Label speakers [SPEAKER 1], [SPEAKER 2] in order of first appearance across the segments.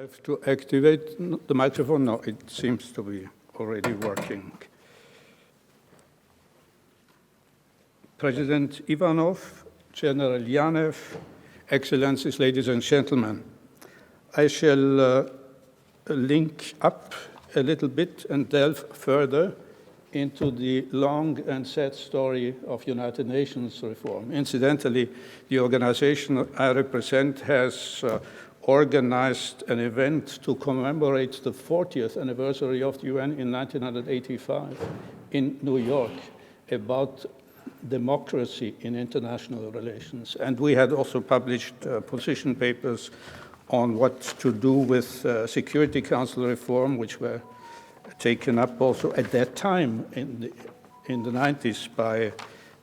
[SPEAKER 1] have to activate the microphone. No, it seems to be already working. President Ivanov, General Yanev, Excellencies, ladies and gentlemen, I shall link up a little bit and delve further into the long and sad story of United Nations reform. Incidentally, the organization I represent has organized an event to commemorate the 40th anniversary of the UN in 1985 in New York about democracy in international relations. And we had also published position papers on what to do with Security Council reform, which were taken up also at that time in the 90s by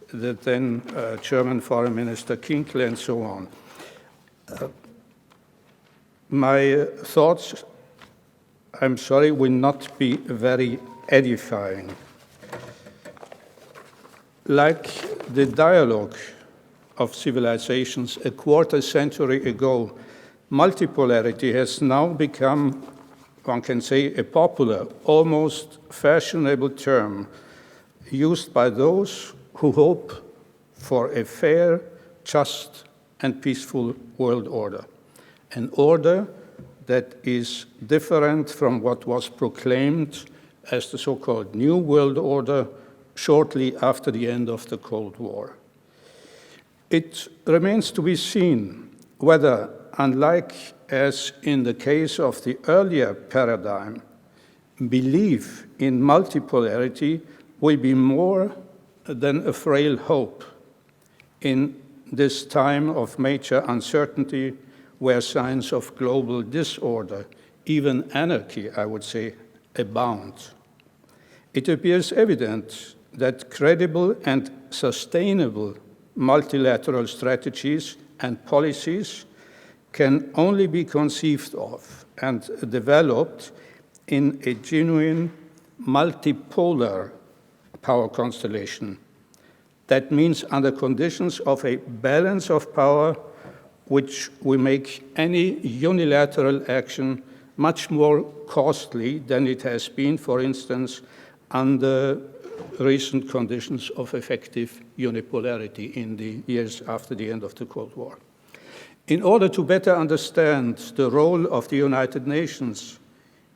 [SPEAKER 1] the then German Foreign Minister Köchler and so on. My thoughts, I'm sorry, will not be very edifying. Like the dialogue of civilizations a quarter century ago, multipolarity has now become, one can say, a popular, almost fashionable term used by those who hope for a fair, just, and peaceful world order. An order that is different from what was proclaimed as the so-called New World Order shortly after the end of the Cold War. It remains to be seen whether, unlike as in the case of the earlier paradigm, belief in multipolarity will be more than a frail hope in this time of major uncertainty where signs of global disorder, even anarchy, I would say, abound. It appears evident that credible and sustainable multilateral strategies and policies can only be conceived of and developed in a genuine multipolar power constellation. That means under conditions of a balance of power which will make any unilateral action much more costly than it has been, for instance, under recent conditions of effective unipolarity in the years after the end of the Cold War. In order to better understand the role of the United Nations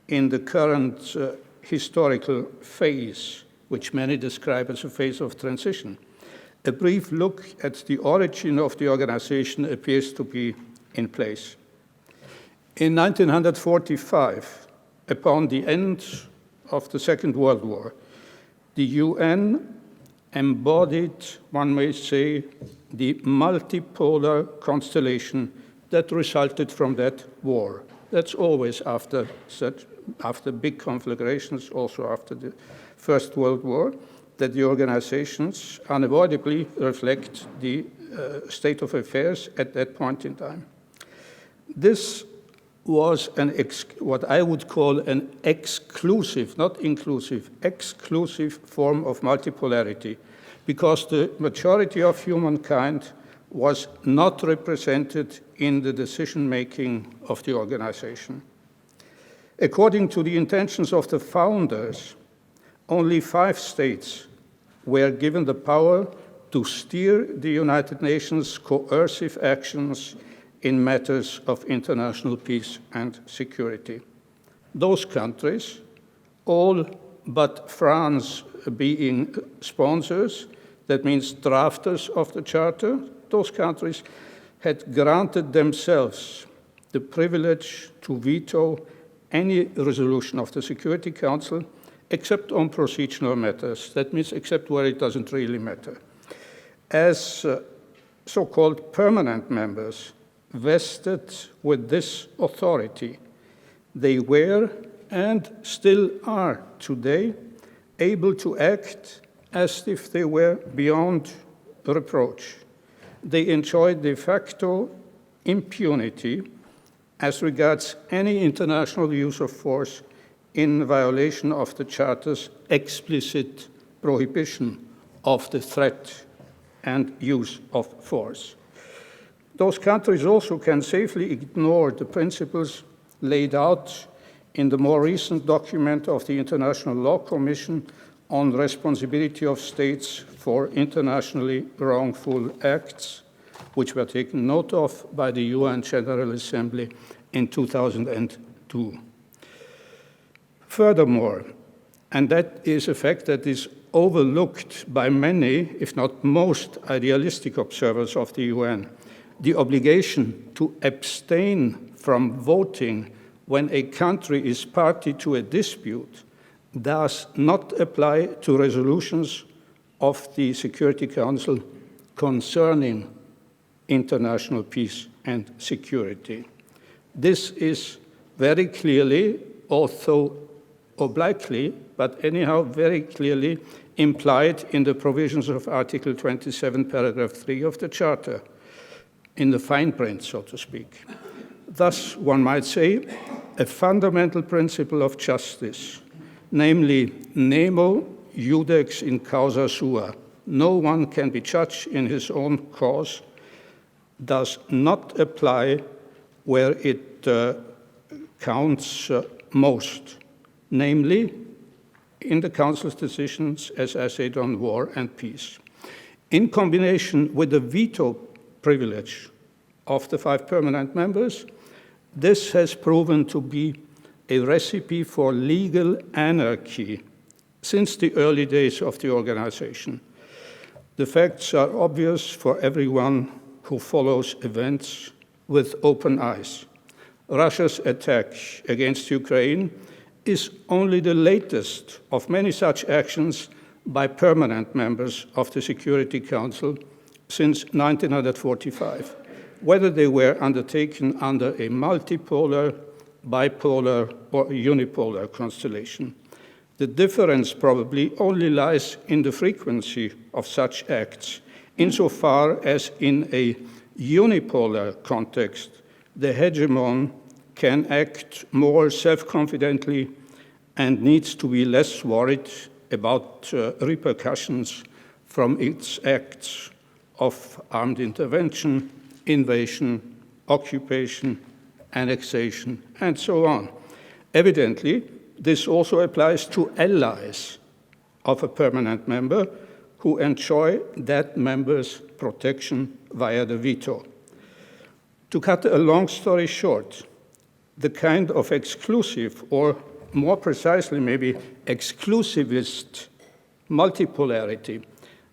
[SPEAKER 1] in the current historical phase, which many describe as a phase of transition, a brief look at the origin of the organization appears to be in place. In 1945, upon the end of the Second World War, the UN embodied, one may say, the multipolar constellation that resulted from that war. That's always after big conflagrations, also after the First World War, that the organizations unavoidably reflect the state of affairs at that point in time. This was what I would call an exclusive, not inclusive, exclusive form of multipolarity, because the majority of humankind was not represented in the decision-making of the organization. According to the intentions of the founders, only 5 states were given the power to steer the United Nations' coercive actions in matters of international peace and security. Those countries, all but France being sponsors, that means drafters of the Charter, those countries had granted themselves the privilege to veto any resolution of the Security Council except on procedural matters. That means except where it doesn't really matter. As so-called permanent members vested with this authority, they were and still are today able to act as if they were beyond reproach. They enjoy de facto impunity as regards any international use of force in violation of the Charter's explicit prohibition of the threat and use of force. Those countries also can safely ignore the principles laid out in the more recent document of the International Law Commission on responsibility of states for internationally wrongful acts, which were taken note of by the UN General Assembly in 2002. Furthermore, and that is a fact that is overlooked by many, if not most, idealistic observers of the UN, the obligation to abstain from voting when a country is party to a dispute does not apply to resolutions of the Security Council concerning international peace and security. This is very clearly, although obliquely, but anyhow very clearly implied in the provisions of Article 27, paragraph 3 of the Charter, in the fine print, so to speak. Thus, one might say, a fundamental principle of justice, namely, nemo judex in causa sua, no one can be judged in his own cause, does not apply where it counts most, namely in the Council's decisions, as I said, on war and peace. In combination with the veto privilege of the 5 permanent members, this has proven to be a recipe for legal anarchy since the early days of the organization. The facts are obvious for everyone who follows events with open eyes. Russia's attack against Ukraine is only the latest of many such actions by permanent members of the Security Council since 1945, whether they were undertaken under a multipolar, bipolar, or unipolar constellation. The difference probably only lies in the frequency of such acts, insofar as in a unipolar context, the hegemon can act more self-confidently and needs to be less worried about repercussions from its acts of armed intervention, invasion, occupation, annexation, and so on. Evidently, this also applies to allies of a permanent member who enjoy that member's protection via the veto. To cut a long story short, the kind of exclusive, or more precisely maybe exclusivist multipolarity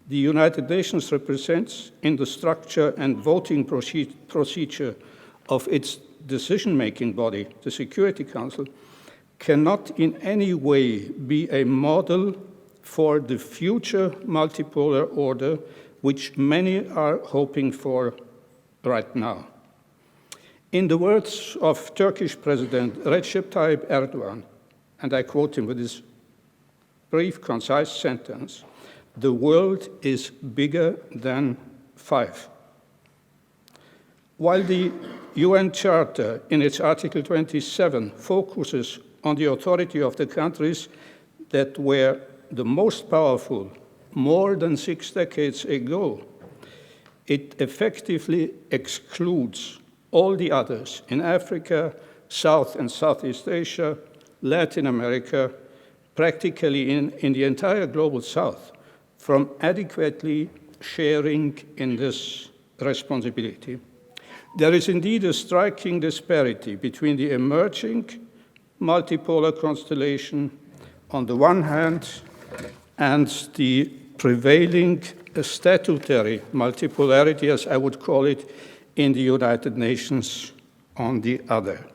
[SPEAKER 1] the United Nations represents in the structure and voting procedure of its decision-making body, the Security Council, cannot in any way be a model for the future multipolar order which many are hoping for right now. In the words of Turkish President Recep Tayyip Erdogan, and I quote him with this brief, concise sentence, "The world is bigger than 5." While the UN Charter, in its Article 27, focuses on the authority of the countries that were the most powerful more than 6 decades ago, it effectively excludes all the others in Africa, South and Southeast Asia, Latin America, practically in the entire global South, from adequately sharing in this responsibility. There is indeed a striking disparity between the emerging multipolar constellation on the one hand and the prevailing statutory multipolarity, as I would call it, in the United Nations on the other.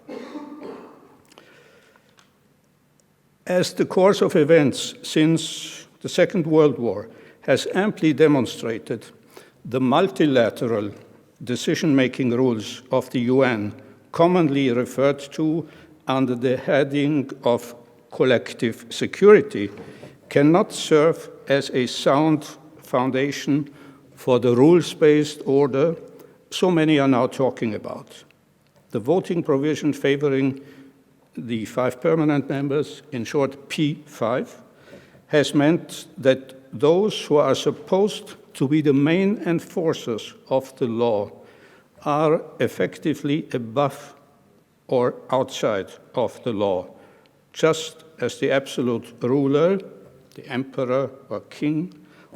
[SPEAKER 1] As the course of events since the Second World War has amply demonstrated, the multilateral decision-making rules of the UN, commonly referred to under the heading of collective security, cannot serve as a sound foundation for the rules-based order so many are now talking about. The voting provision favoring the 5 permanent members, in short P5, has meant that those who are supposed to be the main enforcers of the law are effectively above or outside of the law, just as the absolute ruler, the emperor or king,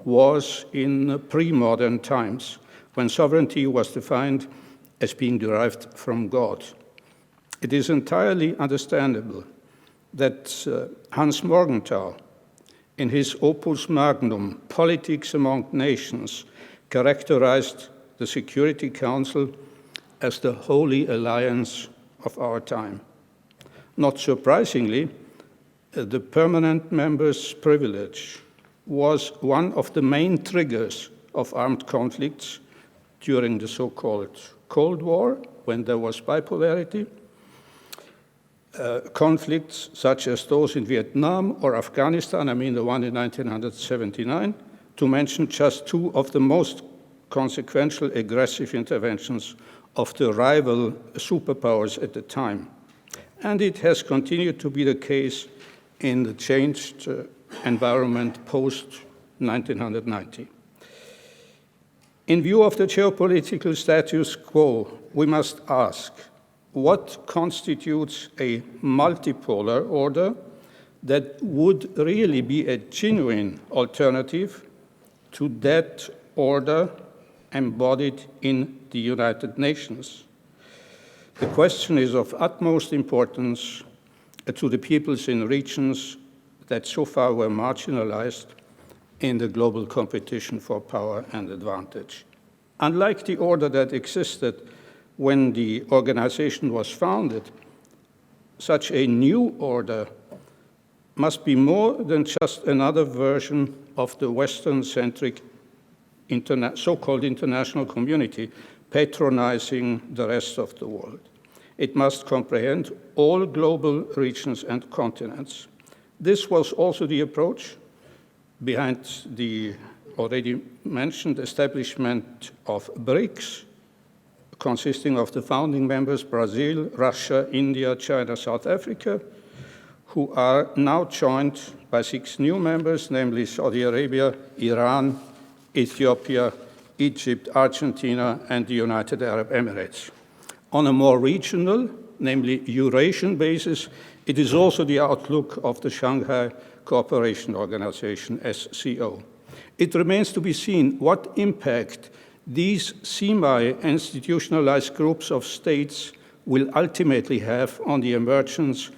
[SPEAKER 1] was in pre-modern times, when sovereignty was defined as being derived from God. It is entirely understandable that Hans Morgenthau, in his opus magnum, Politics Among Nations, characterized the Security Council as the holy alliance of our time. Not surprisingly, the permanent member's privilege was one of the main triggers of armed conflicts during the so-called Cold War, when there was bipolarity. Conflicts such as those in Vietnam or Afghanistan, I mean the one in 1979, to mention just two of the most consequential aggressive interventions of the rival superpowers at the time. And it has continued to be the case in the changed environment post-1990. In view of the geopolitical status quo, we must ask, what constitutes a multipolar order that would really be a genuine alternative to that order embodied in the United Nations? The question is of utmost importance to the peoples in regions that so far were marginalized in the global competition for power and advantage. Unlike the order that existed when the organization was founded, such a new order must be more than just another version of the Western-centric so-called international community patronizing the rest of the world. It must comprehend all global regions and continents. This was also the approach behind the already mentioned establishment of BRICS, consisting of the founding members Brazil, Russia, India, China, South Africa, who are now joined by 6 new members, namely Saudi Arabia, Iran, Ethiopia, Egypt, Argentina, and the United Arab Emirates. On a more regional, namely Eurasian basis, it is also the outlook of the Shanghai Cooperation Organization, SCO. It remains to be seen what impact these semi-institutionalized groups of states will ultimately have on the emergence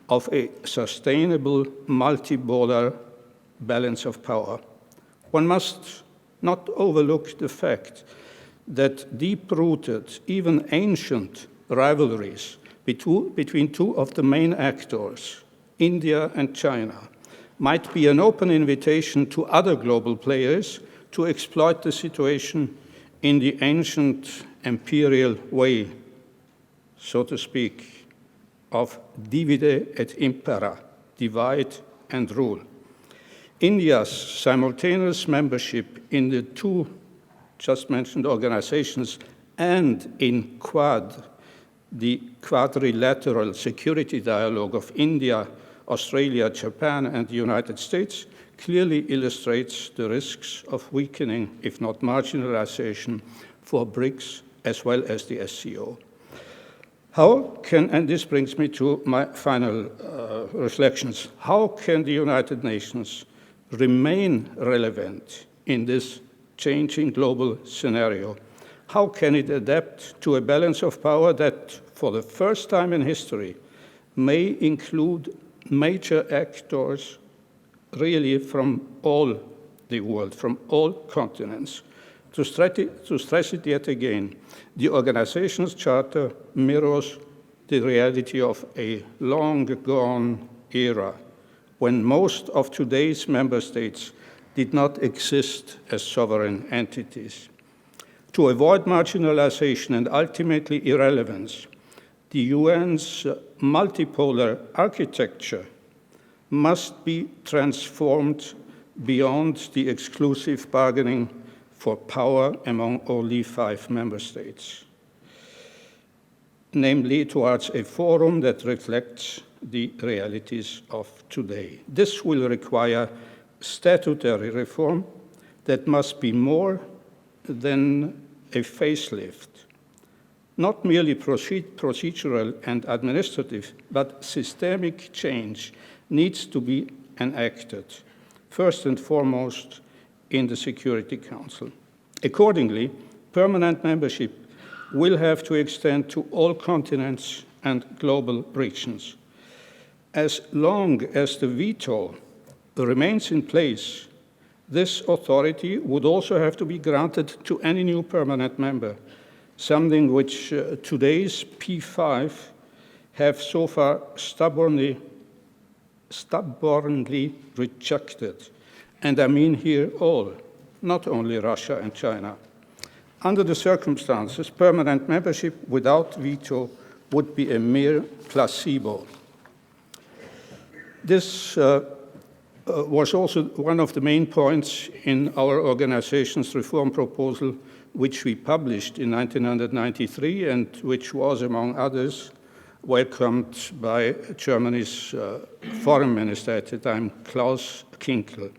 [SPEAKER 1] of a sustainable multipolar balance of power. One must not overlook the fact that deep-rooted, even ancient rivalries between two of the main actors, India and China, might be an open invitation to other global players to exploit the situation in the ancient imperial way, so to speak, of divide et impera, divide and rule. India's simultaneous membership in the 2 just mentioned organizations and in Quad, the quadrilateral security dialogue of India, Australia, Japan, and the United States, clearly illustrates the risks of weakening, if not marginalization, for BRICS as well as the SCO. And this brings me to my final reflections, how can the United Nations remain relevant in this changing global scenario? How can it adapt to a balance of power that, for the first time in history, may include major actors really from all the world, from all continents? To stress it yet again, the organization's charter mirrors the reality of a long-gone era when most of today's member states did not exist as sovereign entities. To avoid marginalization and ultimately irrelevance, the UN's multipolar architecture must be transformed beyond the exclusive bargaining for power among only 5 member states, namely towards a forum that reflects the realities of today. This will require statutory reform that must be more than a facelift, Not merely procedural and administrative, but systemic change needs to be enacted, first and foremost in the Security Council. Accordingly, permanent membership will have to extend to all continents and global regions. As long as the veto remains in place, this authority would also have to be granted to any new permanent member, something which today's P5 have so far stubbornly rejected. And I mean here all, not only Russia and China. Under the circumstances, permanent membership without veto would be a mere placebo. This was also one of the main points in our organization's reform proposal, which we published in 1993 and which was, among others, welcomed by Germany's foreign minister at the time, Klaus Kinkel.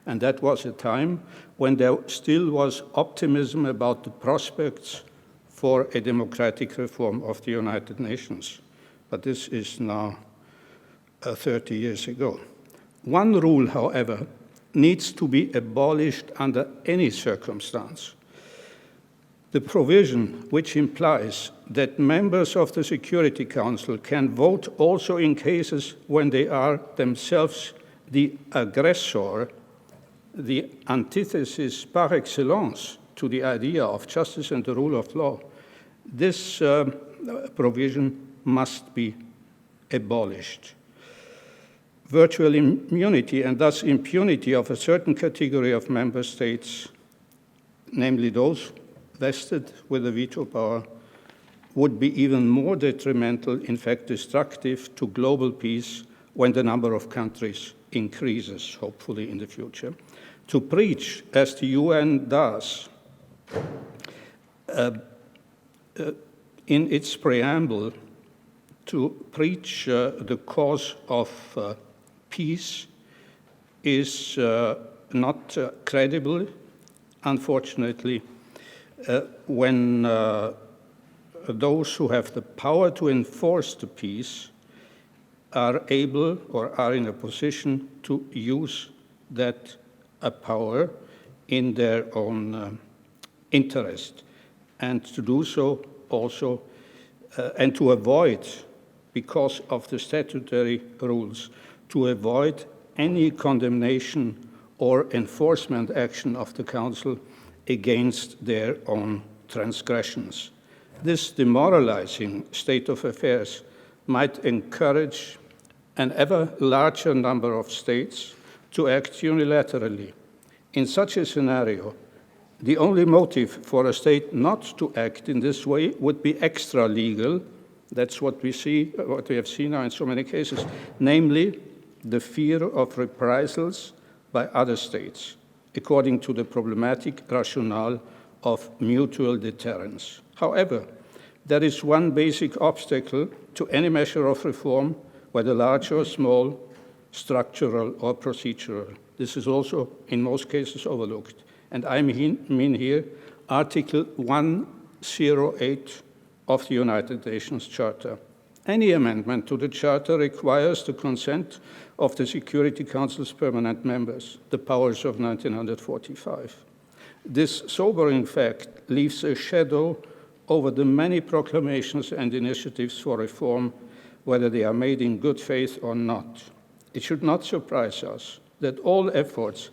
[SPEAKER 1] And that was a time when there still was optimism about the prospects for a democratic reform of the United Nations. But this is now 30 years ago. One rule, however, needs to be abolished under any circumstance. The provision which implies that members of the Security Council can vote also in cases when they are themselves the aggressor, the antithesis par excellence to the idea of justice and the rule of law, this provision must be abolished. Virtual immunity and thus impunity of a certain category of member states, namely those vested with the veto power, would be even more detrimental, in fact destructive, to global peace when the number of countries increases, hopefully in the future. To preach, as the UN does, in its preamble, to preach the cause of peace is not credible, unfortunately, when those who have the power to enforce the peace are able or are in a position to use that power in their own interest, and to do so also, and to avoid, because of the statutory rules, to avoid any condemnation or enforcement action of the Council against their own transgressions. This demoralizing state of affairs might encourage an ever larger number of states to act unilaterally. In such a scenario, the only motive for a state not to act in this way would be extra-legal. That's what we have seen now in so many cases, namely the fear of reprisals by other states, according to the problematic rationale of mutual deterrence. However, there is one basic obstacle to any measure of reform, whether large or small, structural or procedural. This is also, in most cases, overlooked. And I mean here Article 108 of the United Nations Charter. Any amendment to the Charter requires the consent of the Security Council's permanent members, the powers of 1945. This sobering fact leaves a shadow over the many proclamations and initiatives for reform, whether they are made in good faith or not. It should not surprise us that all efforts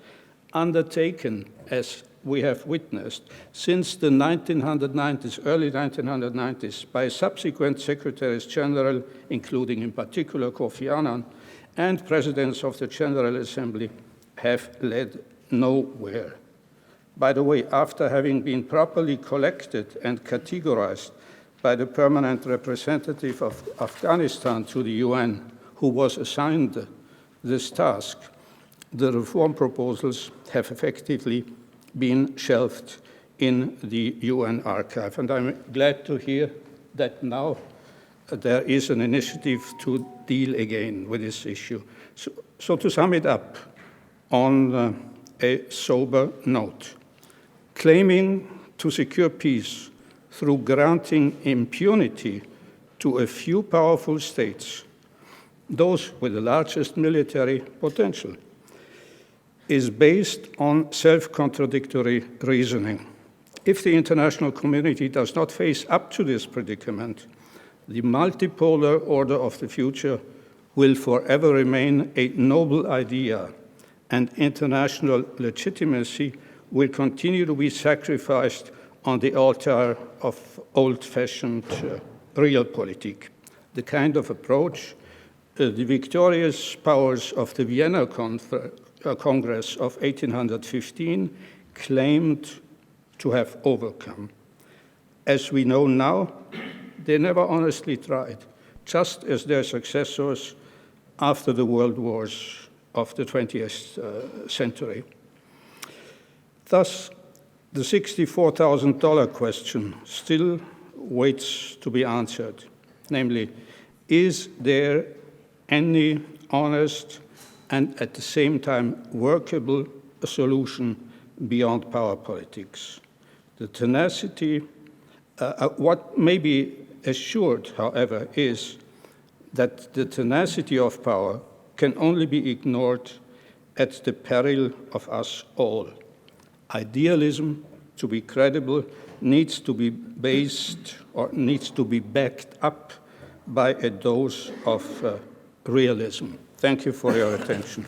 [SPEAKER 1] undertaken, as we have witnessed, since the 1990s, early 1990s, by subsequent Secretaries General, including in particular Kofi Annan, and presidents of the General Assembly, have led nowhere. By the way, after having been properly collected and categorized by the permanent representative of Afghanistan to the UN, who was assigned this task, the reform proposals have effectively been shelved in the UN archive. And I'm glad to hear that now there is an initiative to deal again with this issue. So to sum it up on a sober note, claiming to secure peace through granting impunity to a few powerful states, those with the largest military potential, is based on self-contradictory reasoning. If the international community does not face up to this predicament, the multipolar order of the future will forever remain a noble idea, and international legitimacy will continue to be sacrificed on the altar of old-fashioned realpolitik. The kind of approach the victorious powers of the Vienna Congress of 1815 claimed to have overcome. As we know now, they never honestly tried, just as their successors after the world wars of the 20th century. Thus, the $64,000 question still waits to be answered, namely, is there any honest and at the same time workable solution beyond power politics? The tenacity, what may be assured, however, is that the tenacity of power can only be ignored at the peril of us all. Idealism, to be credible, needs to be based or needs to be backed up by a dose of realism. Thank you for your attention.